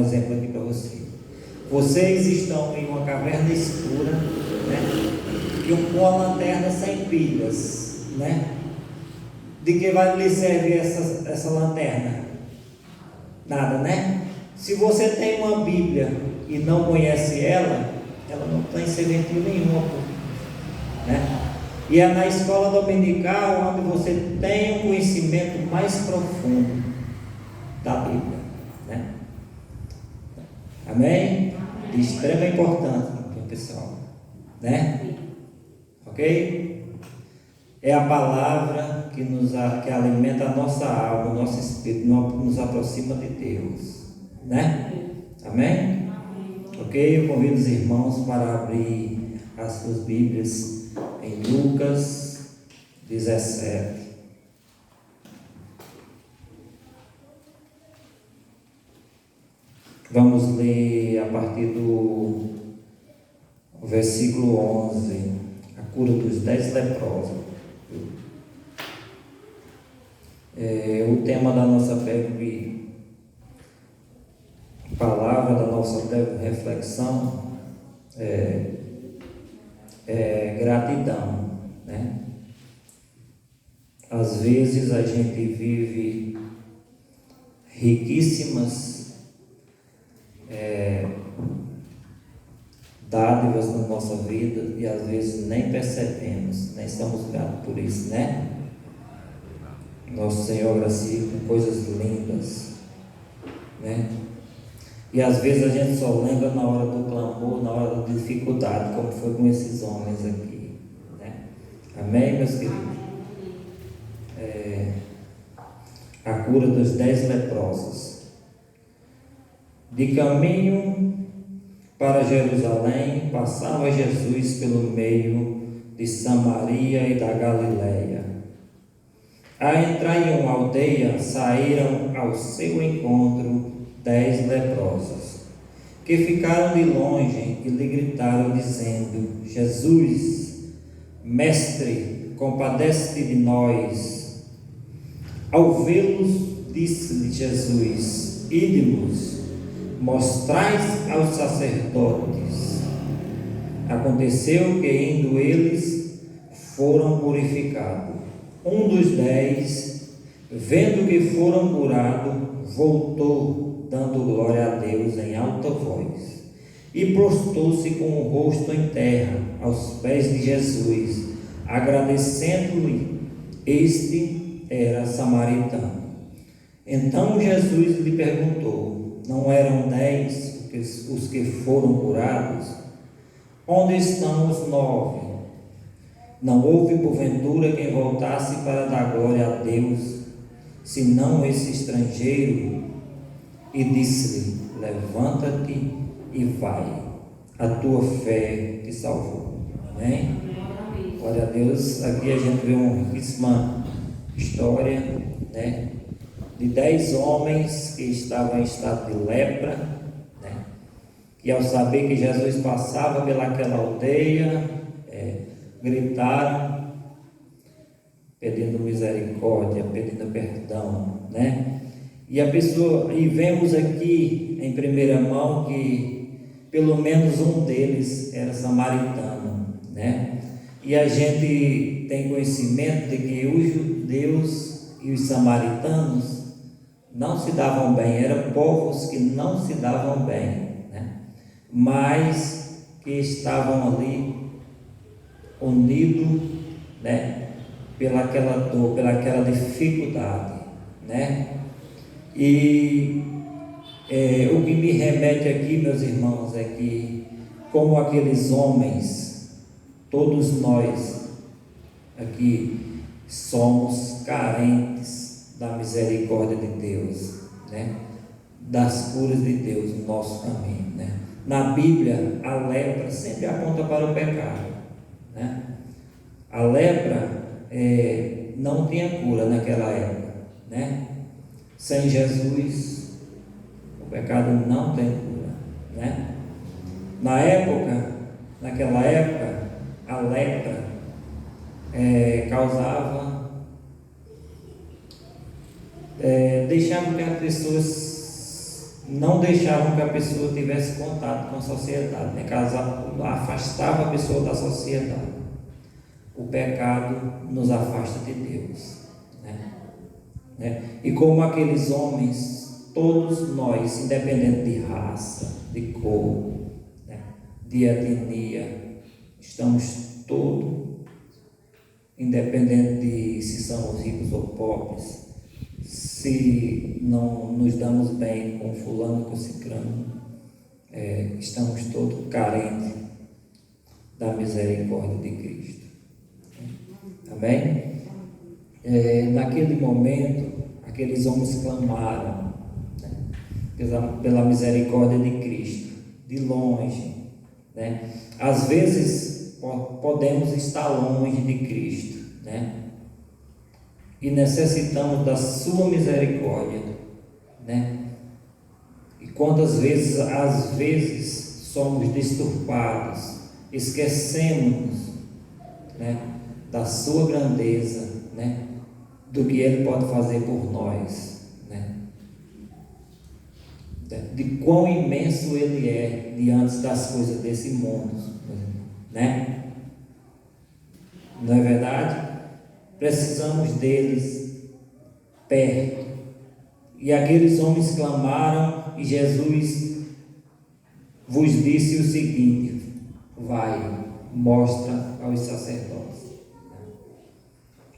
exemplo aqui para você. Vocês estão em uma caverna escura, né? E com uma lanterna sem pilhas, né? De que vai lhe servir essa lanterna? Nada, né? Se você tem uma Bíblia e não conhece ela não tem serventia nenhuma, né? E é na escola dominical onde você tem um conhecimento mais profundo da Bíblia, né? Amém? De extrema importância para o pessoal, né? Ok? É a palavra que alimenta a nossa alma, o nosso espírito, nos aproxima de Deus, né? Amém? Ok? Eu convido os irmãos para abrir as suas Bíblias em Lucas 17. Vamos ler a partir do versículo 11, a cura dos 10 leprosos. O tema da nossa palavra, da nossa reflexão é gratidão, né? Às vezes a gente vive riquíssimas dádivas na nossa vida e às vezes nem percebemos, nem somos gratos por isso, né? Nosso Senhor agracia com coisas lindas, né? E às vezes a gente só lembra na hora do clamor, na hora da dificuldade, como foi com esses homens aqui, né? Amém, meus queridos? A cura dos 10 leprosos. De caminho para Jerusalém, passava Jesus pelo meio de Samaria e da Galileia. A entrar em uma aldeia, saíram ao seu encontro 10 leprosos, que ficaram de longe e lhe gritaram, dizendo: Jesus, Mestre, compadece-te de nós. Ao vê-los, disse-lhe Jesus: Ide-vos, mostrais aos sacerdotes. Aconteceu que, indo eles, foram purificados. Um dos 10, vendo que foram curados, voltou, dando glória a Deus em alta voz, e prostou-se com o rosto em terra, aos pés de Jesus, agradecendo-lhe. Este era samaritano. Então Jesus lhe perguntou: não eram 10 os que foram curados? Onde estão os 9? Não houve porventura quem voltasse para dar glória a Deus, senão esse estrangeiro? E disse-lhe: levanta-te e vai, a tua fé te salvou. Amém? Glória a Deus. Aqui a gente vê uma riquíssima história, né, de 10 homens que estavam em estado de lepra, né, que ao saber que Jesus passava pelaquela aldeia, gritaram pedindo misericórdia, pedindo perdão, né? E vemos aqui em primeira mão que pelo menos um deles era samaritano, né? E a gente tem conhecimento de que os judeus e os samaritanos não se davam bem, eram povos que não se davam bem, né? Mas que estavam ali unidos, né? Pelaquela dor, pelaquela dificuldade, né? E o que me remete aqui, meus irmãos, é que, como aqueles homens, todos nós aqui somos carentes da misericórdia de Deus, né? Das curas de Deus no nosso caminho, né? Na Bíblia, a lepra sempre aponta para o pecado, né? A lepra não tinha cura naquela época, né? Sem Jesus, o pecado não tem cura, né? Naquela época, a lepra deixava que as pessoas não deixavam que a pessoa tivesse contato com a sociedade, né? Afastava a pessoa da sociedade. O pecado nos afasta de Deus, né? E como aqueles homens, todos nós, independente de raça, de cor, né, de etnia, estamos todos, independente de se somos ricos ou pobres, se não nos damos bem com fulano, com ciclano, estamos todos carentes da misericórdia de Cristo. Amém? Naquele momento, aqueles homens clamaram, né, pela misericórdia de Cristo, de longe, né? Às vezes podemos estar longe de Cristo, né? E necessitamos da sua misericórdia, né? E quantas vezes, às vezes, somos disturbados, esquecemos, né, da sua grandeza, né, do que Ele pode fazer por nós, né, de quão imenso Ele é diante das coisas desse mundo, né? Não é verdade? Precisamos deles perto. E aqueles homens clamaram, e Jesus vos disse o seguinte: vai, mostra aos sacerdotes.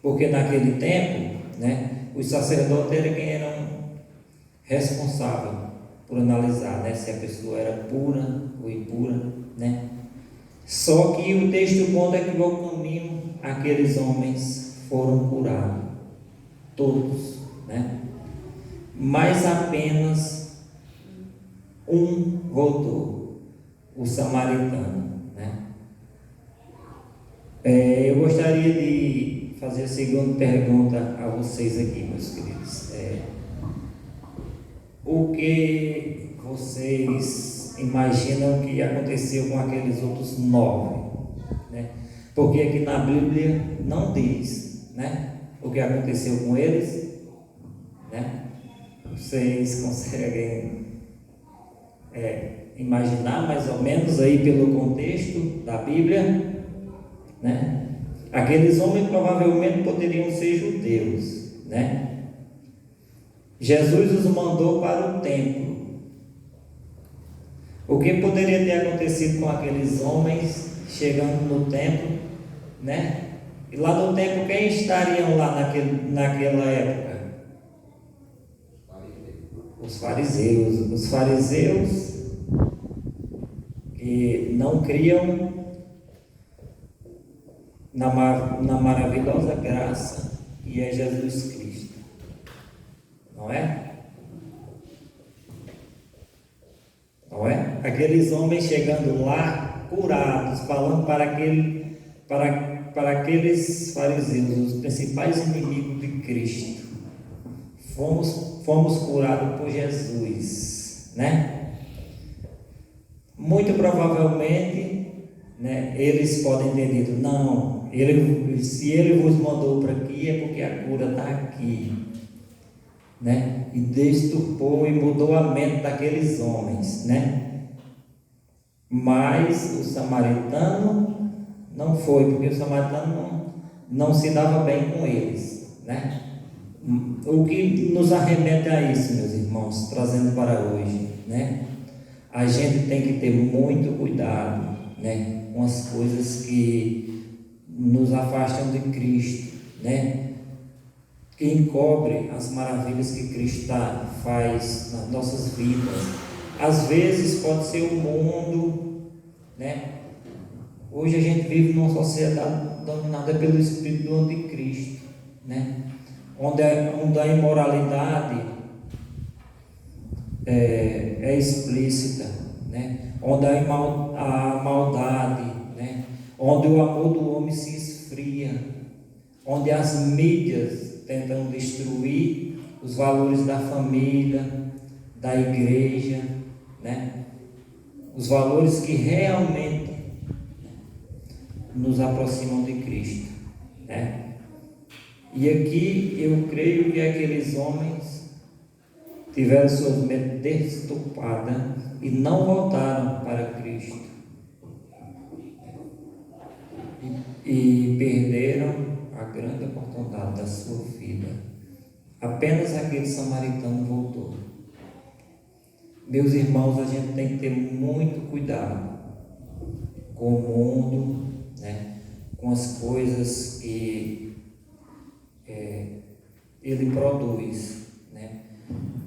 Porque naquele tempo, né, os sacerdotes eram quem eram responsáveis por analisar, né, se a pessoa era pura ou impura, né? Só que o texto conta que no caminho aqueles homens foram curados, todos, né? Mas apenas um voltou, o samaritano, né? Eu gostaria de fazer a segunda pergunta a vocês aqui, meus queridos. O que vocês imaginam que aconteceu com aqueles outros 9? Né? Porque aqui na Bíblia não diz, né, o que aconteceu com eles, né? Vocês conseguem imaginar mais ou menos aí pelo contexto da Bíblia, né? Aqueles homens provavelmente poderiam ser judeus, né? Jesus os mandou para o templo. O que poderia ter acontecido com aqueles homens chegando no templo, né? E lá no templo, quem estariam lá naquela época? Os fariseus. Os fariseus que não criam na maravilhosa graça que é Jesus Cristo, não é? Não é? Aqueles homens chegando lá curados, falando para aqueles fariseus, os principais inimigos de Cristo: fomos curados por Jesus, né? Muito provavelmente, né, eles podem ter dito: não, se ele vos mandou para aqui é porque a cura está aqui, né? E deturpou e mudou a mente daqueles homens, né? Mas o samaritano não foi, porque o samaritano não se dava bem com eles, né? O que nos arremete a isso, meus irmãos, trazendo para hoje, né? A gente tem que ter muito cuidado, né, com as coisas que nos afastam de Cristo, né? Que encobre as maravilhas que Cristo faz nas nossas vidas. Às vezes pode ser o mundo, né? Hoje a gente vive numa sociedade dominada pelo espírito do anticristo, né? Onde a imoralidade é explícita, né? Onde a maldade, né? Onde o amor do homem se esfria, onde as mídias tentam destruir os valores da família, da igreja, né? Os valores que realmente nos aproximam de Cristo, né? E aqui eu creio que aqueles homens tiveram suas mentes deturpadas e não voltaram para Cristo. E perderam a grande oportunidade da sua vida. Apenas aquele samaritano voltou. Meus irmãos, a gente tem que ter muito cuidado com o mundo, né? Com as coisas que ele produz, né?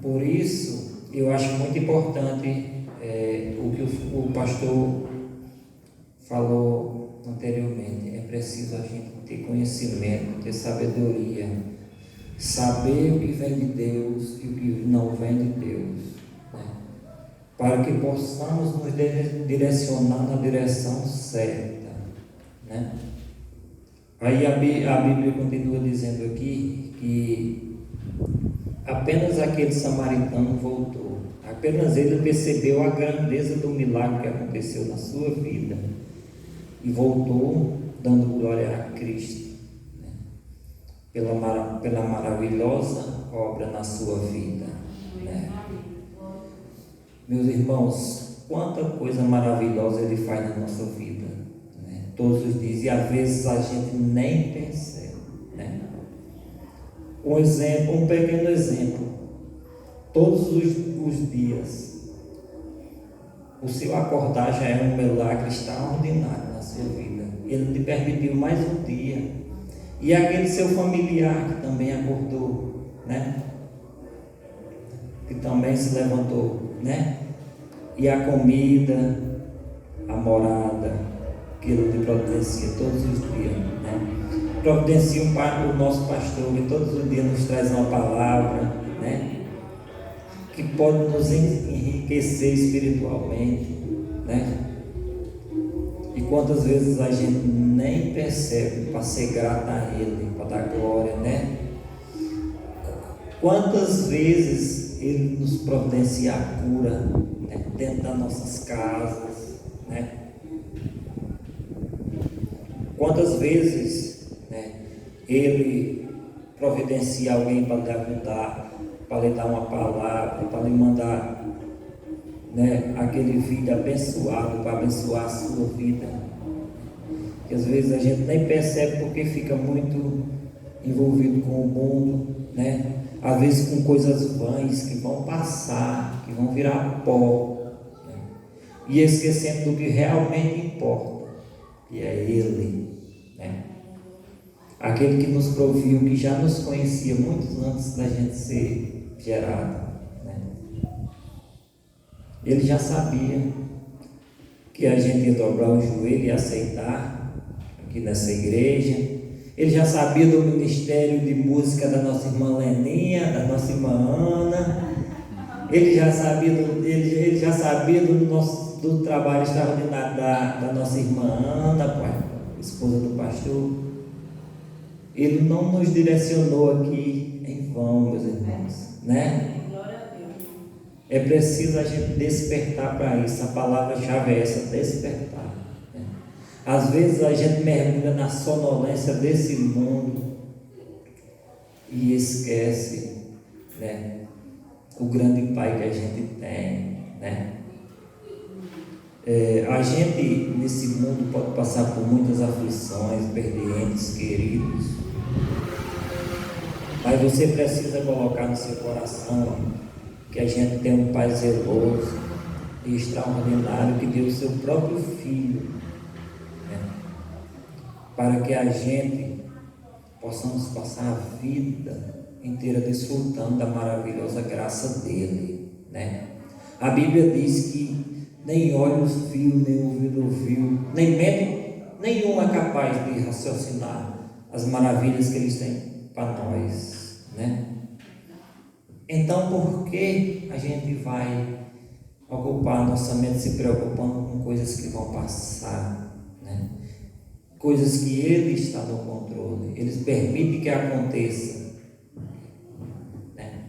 Por isso, eu acho muito importante o que o pastor falou anteriormente. É preciso a gente ter conhecimento, ter sabedoria, saber o que vem de Deus e o que não vem de Deus, né? Para que possamos nos direcionar na direção certa, né? Aí a Bíblia continua dizendo aqui que apenas aquele samaritano voltou. Apenas ele percebeu a grandeza do milagre que aconteceu na sua vida e voltou dando glória a Cristo, né? Pela maravilhosa obra na sua vida, né? Meus irmãos, quanta coisa maravilhosa Ele faz na nossa vida, né? Todos os dias, e às vezes a gente nem percebe, né? Um pequeno exemplo. Todos os dias, o seu acordar já é um milagre extraordinário na sua vida. Ele te permitiu mais um dia. E aquele seu familiar que também acordou, né? Que também se levantou, né? E a comida, a morada, que Ele te providencia todos os dias, né? Providencia o nosso pastor, que todos os dias nos traz uma palavra, né? Que pode nos enriquecer espiritualmente, né? E quantas vezes a gente nem percebe para ser grata a Ele, para dar glória, né? Quantas vezes Ele nos providencia a cura, né? Dentro das nossas casas, né? Quantas vezes, né, Ele providencia alguém para lhe ajudar, para lhe dar uma palavra, para lhe mandar, né, aquele vídeo abençoado, para abençoar a sua vida. Que às vezes a gente nem percebe porque fica muito envolvido com o mundo, né? Às vezes com coisas vãs que vão passar, que vão virar pó, né? E esquecendo do que realmente importa, que é Ele, né? Aquele que nos proviu, que já nos conhecia muito antes da gente ser gerado, né? Ele já sabia que a gente ia dobrar o joelho e aceitar aqui nessa igreja. Ele já sabia do ministério de música da nossa irmã Leninha, da nossa irmã Ana. Ele já sabia do trabalho extraordinário da nossa irmã Ana, esposa do pastor. Ele não nos direcionou aqui em vão, meus irmãos, né? É preciso a gente despertar para isso. A palavra-chave é essa, despertar, né? Às vezes a gente mergulha na sonolência desse mundo e esquece, né, o grande Pai que a gente tem, né? A gente nesse mundo pode passar por muitas aflições, perder entes queridos, mas você precisa colocar no seu coração que a gente tem um Pai zeloso e extraordinário que deu o seu próprio Filho, né, para que a gente possamos passar a vida inteira desfrutando da maravilhosa graça dele, né? A Bíblia diz que nem olhos viu, nem ouvido viu, nem mente nenhum é capaz de raciocinar as maravilhas que eles têm para nós, né? Então, por que a gente vai ocupar nossa mente se preocupando com coisas que vão passar, né? Coisas que Ele está no controle, Ele permite que aconteça, né?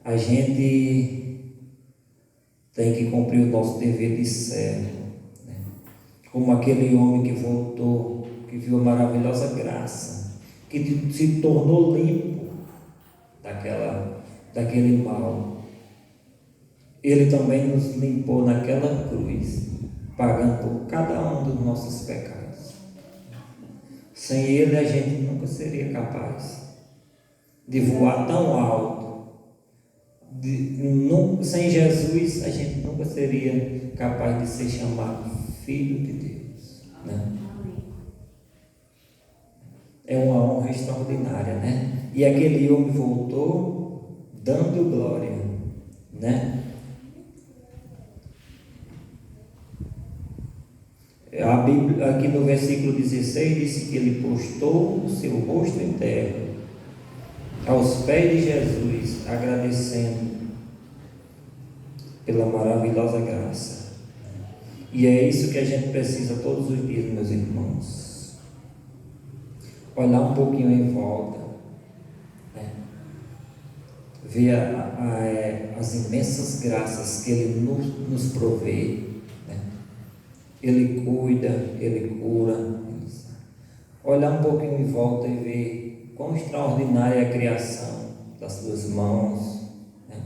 A gente tem que cumprir o nosso dever de servo, né? Como aquele homem que voltou, que viu a maravilhosa graça, que se tornou limpo daquele mal, Ele também nos limpou naquela cruz, pagando por cada um dos nossos pecados. Sem Ele a gente nunca seria capaz de voar tão alto. Sem Jesus a gente nunca seria capaz de ser chamado filho de Deus, né? É uma honra extraordinária, né? E aquele homem voltou dando glória, né? A Bíblia, aqui no versículo 16, disse que ele postou o seu rosto em terra, aos pés de Jesus, agradecendo pela maravilhosa graça. E é isso que a gente precisa todos os dias, meus irmãos. Olhar um pouquinho em volta, né? Ver as imensas graças que Ele nos provê, né? Ele cuida, Ele cura. Olhar um pouquinho em volta e ver quão extraordinária é a criação das suas mãos, né?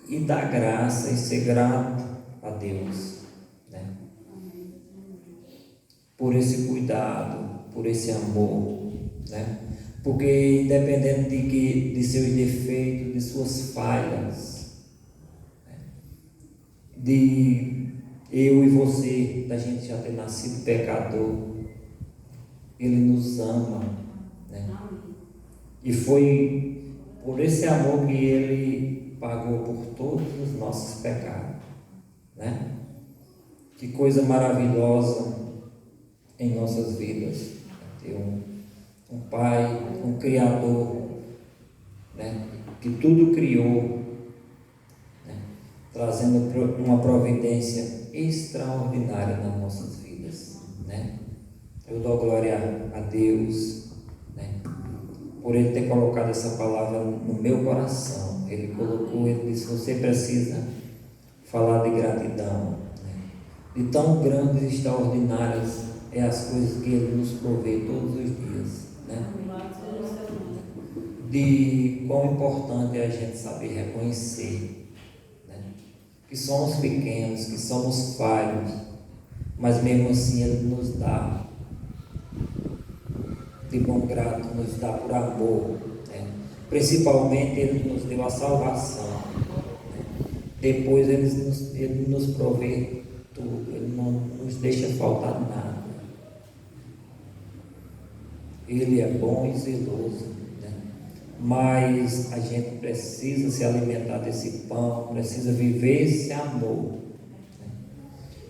E dar graça e ser grato a Deus, né? Por esse cuidado, por esse amor, né? Porque independente de seus defeitos, de suas falhas, né? De eu e você, da gente já ter nascido pecador, Ele nos ama, né? E foi por esse amor que Ele pagou por todos os nossos pecados, né? Que coisa maravilhosa em nossas vidas, ter um Pai, um Criador, né? Que tudo criou, né? Trazendo uma providência extraordinária nas nossas vidas, né? Eu dou glória a Deus, né? Por Ele ter colocado essa palavra no meu coração. Ele colocou, Ele disse: você precisa falar de gratidão, né? De tão grandes e extraordinárias é as coisas que Ele nos provê todos os dias, né? De quão importante é a gente saber reconhecer, né? Que somos pequenos, que somos falhos, mas mesmo assim Ele nos dá de bom grado, nos dá por amor, né? Principalmente Ele nos deu a salvação, né? Depois Ele nos provê tudo, Ele não nos deixa faltar nada. Ele é bom e zeloso, né? Mas a gente precisa se alimentar desse pão, precisa viver esse amor, né?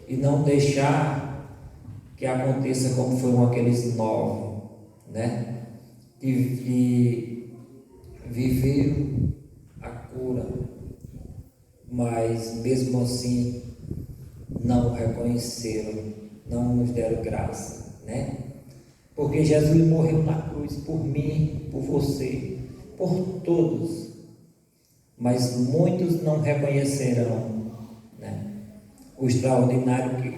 E não deixar que aconteça como foram aqueles 9, né? E viveram a cura, mas mesmo assim não reconheceram, não nos deram graça, né? Porque Jesus morreu na cruz por mim, por você, por todos, mas muitos não reconhecerão, né? O extraordinário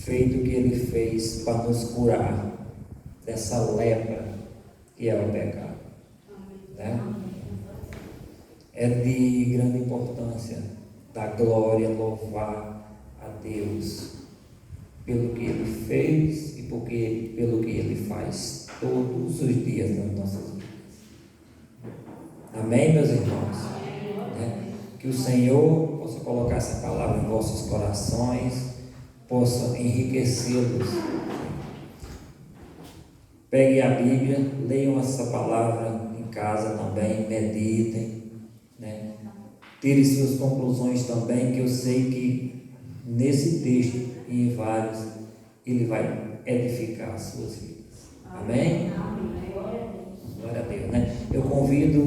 feito que Ele fez para nos curar dessa lepra que é o pecado, né? É de grande importância dar glória, louvar a Deus pelo que Ele fez e pelo que Ele faz todos os dias nas nossas vidas. Amém, meus irmãos? Né? Que o Senhor possa colocar essa palavra em vossos corações, possa enriquecê-los. Peguem a Bíblia, leiam essa palavra em casa também, meditem, né? Tirem suas conclusões também, que eu sei que nesse texto e em vários, ele vai edificar as suas vidas. Amém? Glória a Deus, né? Eu convido